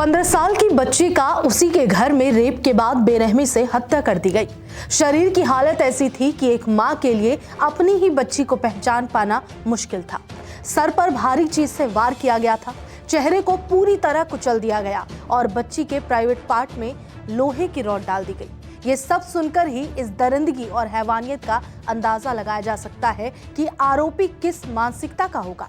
15 साल की बच्ची का उसी के घर में रेप के बाद बेरहमी से हत्या कर दी गई। शरीर की हालत ऐसी थी कि एक मां के लिए अपनी ही बच्ची को पहचान पाना मुश्किल था। सर पर भारी चीज से वार किया गया था, चेहरे को पूरी तरह कुचल दिया गया और बच्ची के प्राइवेट पार्ट में लोहे की रॉड डाल दी गई। ये सब सुनकर ही इस दरिंदगी और हैवानियत का अंदाजा लगाया जा सकता है कि आरोपी किस मानसिकता का होगा।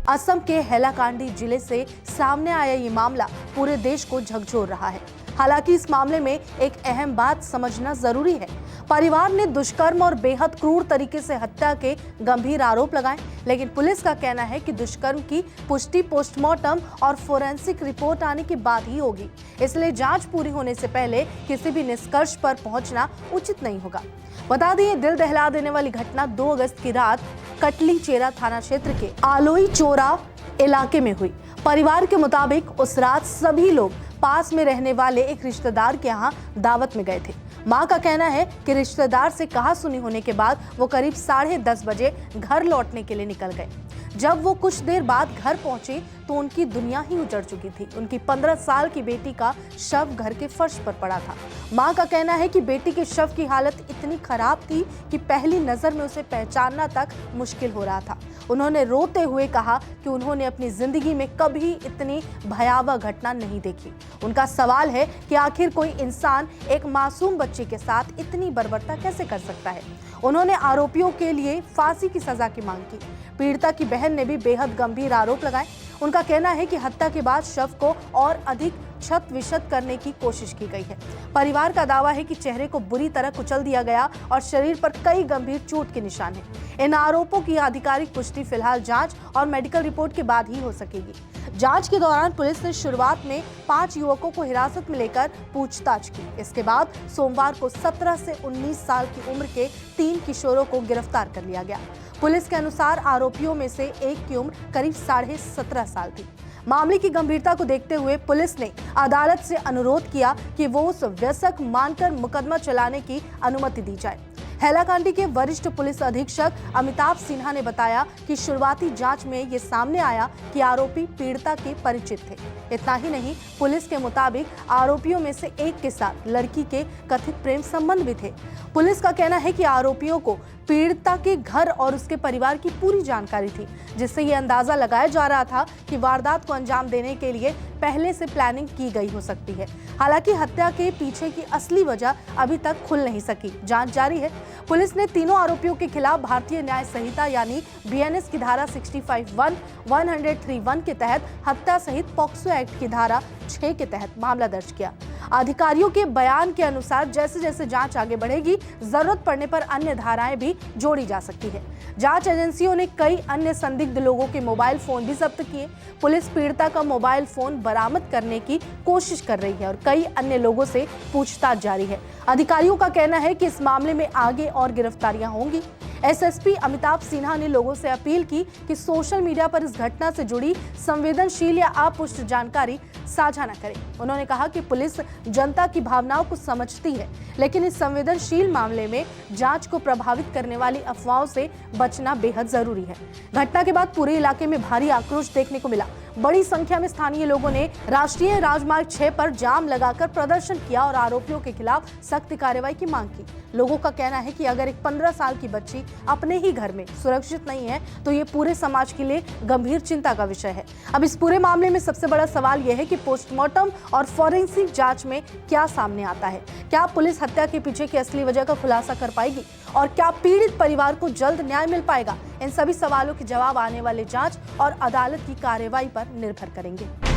असम के हैलाकांडी जिले से सामने आया ये मामला पूरे देश को झकझोर रहा है। हालांकि इस मामले में एक अहम बात समझना जरूरी है। परिवार ने दुष्कर्म और बेहद क्रूर तरीके से हत्या के गंभीर आरोप लगाए, लेकिन पुलिस का कहना है कि दुष्कर्म की पुष्टि पोस्टमार्टम और फोरेंसिक रिपोर्ट आने के बाद ही होगी। इसलिए जांच पूरी होने से पहले किसी भी निष्कर्ष पर पहुंचना उचित नहीं होगा। बता दें, दिल दहला देने वाली घटना 2 अगस्त की रात कटली चेरा थाना क्षेत्र के आलोई चोरा इलाके में हुई। परिवार के मुताबिक उस रात सभी लोग पास में रहने वाले एक रिश्तेदार के यहाँ दावत में गए थे। मां का कहना है कि रिश्तेदार से कहा सुनी होने के बाद वो करीब 10:30 बजे घर लौटने के लिए निकल गए। जब वो कुछ देर बाद घर पहुंचे तो उनकी दुनिया ही उजड़ चुकी थी। उनकी 15 साल की बेटी का शव घर के फर्श पर पड़ा था। मां का कहना है कि बेटी के शव की हालत इतनी खराब थी कि पहली नजर में उसे पहचानना तक मुश्किल हो रहा था। उन्होंने रोते हुए कहा कि उन्होंने अपनी जिंदगी में कभी इतनी भयावह घटना नहीं देखी। उनका सवाल है कि आखिर कोई इंसान एक मासूम बच्चे के साथ इतनी बर्बरता कैसे कर सकता है। उन्होंने आरोपियों के लिए फांसी की सजा की मांग की। पीड़िता की बहन ने भी बेहद गंभीर आरोप लगाए। उनका कहना है कि हत्या के बाद शव को और अधिक छत विछत करने की कोशिश की गई है। परिवार का दावा है कि चेहरे को बुरी तरह कुचल दिया गया और शरीर पर कई गंभीर चोट के निशान हैं। इन आरोपों की आधिकारिक पुष्टि फिलहाल जांच और मेडिकल रिपोर्ट के बाद ही हो सकेगी। जांच के दौरान पुलिस ने शुरुआत में 5 युवकों को हिरासत में लेकर पूछताछ की। इसके बाद सोमवार को 17 से 19 साल की उम्र के 3 किशोरों को गिरफ्तार कर लिया गया। पुलिस के अनुसार आरोपियों में से एक की उम्र करीब 17.5 साल थी। मामले की गंभीरता को देखते हुए पुलिस ने अदालत से अनुरोध किया कि वो उस वयस्क मानकर मुकदमा चलाने की अनुमति दी जाए। हैलाकांडी के वरिष्ठ पुलिस अधीक्षक अमिताभ सिन्हा ने बताया कि शुरुआती जांच में ये सामने आया कि आरोपी पीड़िता के परिचित थे। इतना ही नहीं, पुलिस के मुताबिक आरोपियों में से एक के साथ लड़की के कथित प्रेम संबंध भी थे। पुलिस का कहना है कि आरोपियों को पीड़िता के घर और उसके परिवार की पूरी जानकारी थी, जिससे ये अंदाजा लगाया जा रहा था कि वारदात को अंजाम देने के लिए पहले से प्लानिंग की गई हो सकती है। हालांकि हत्या के पीछे की असली वजह अभी तक खुल नहीं सकी। जांच जारी है। पुलिस ने तीनों आरोपियों के खिलाफ भारतीय न्याय संहिता यानी बीएनएस की धारा 65(1), 103(1) के तहत हत्या सहित पॉक्सो एक्ट की धारा 6 के तहत मामला दर्ज किया। अधिकारियों के बयान के अनुसार जैसे जैसे जांच आगे बढ़ेगी, जरूरत पड़ने पर अन्य धाराएं भी जोड़ी जा सकती है। जांच एजेंसियों ने कई अन्य संदिग्ध लोगों के मोबाइल फोन भी जब्त किए। पुलिस पीड़िता का मोबाइल फोन बरामद करने की कोशिश कर रही है और कई अन्य लोगों से पूछताछ जारी है। अधिकारियों का कहना है कि इस मामले में आगे और गिरफ्तारियां होंगी। एसएसपी अमिताभ सिन्हा ने लोगों से अपील की कि सोशल मीडिया पर इस घटना से जुड़ी संवेदनशील या अपुष्ट जानकारी साझा न करें। उन्होंने कहा कि पुलिस जनता की भावनाओं को समझती है, लेकिन इस संवेदनशील मामले में जांच को प्रभावित करने वाली अफवाहों से बचना बेहद जरूरी है। घटना के बाद पूरे इलाके में भारी आक्रोश देखने को मिला। बड़ी संख्या में स्थानीय लोगों ने राष्ट्रीय राजमार्ग 6 पर जाम लगाकर प्रदर्शन किया और आरोपियों के खिलाफ सख्त कार्रवाई की मांग की। लोगों का कहना है कि अगर एक 15 साल की बच्ची अपने ही घर में सुरक्षित नहीं है तो ये पूरे समाज के लिए गंभीर चिंता का विषय है। अब इस पूरे मामले में सबसे बड़ा सवाल यह है कि पोस्टमार्टम और फॉरेंसिक जांच में क्या सामने आता है। क्या पुलिस हत्या के पीछे की असली वजह का खुलासा कर पाएगी और क्या पीड़ित परिवार को जल्द न्याय मिल पाएगा? इन सभी सवालों के जवाब आने वाले जांच और अदालत की कार्रवाई पर निर्भर करेंगे।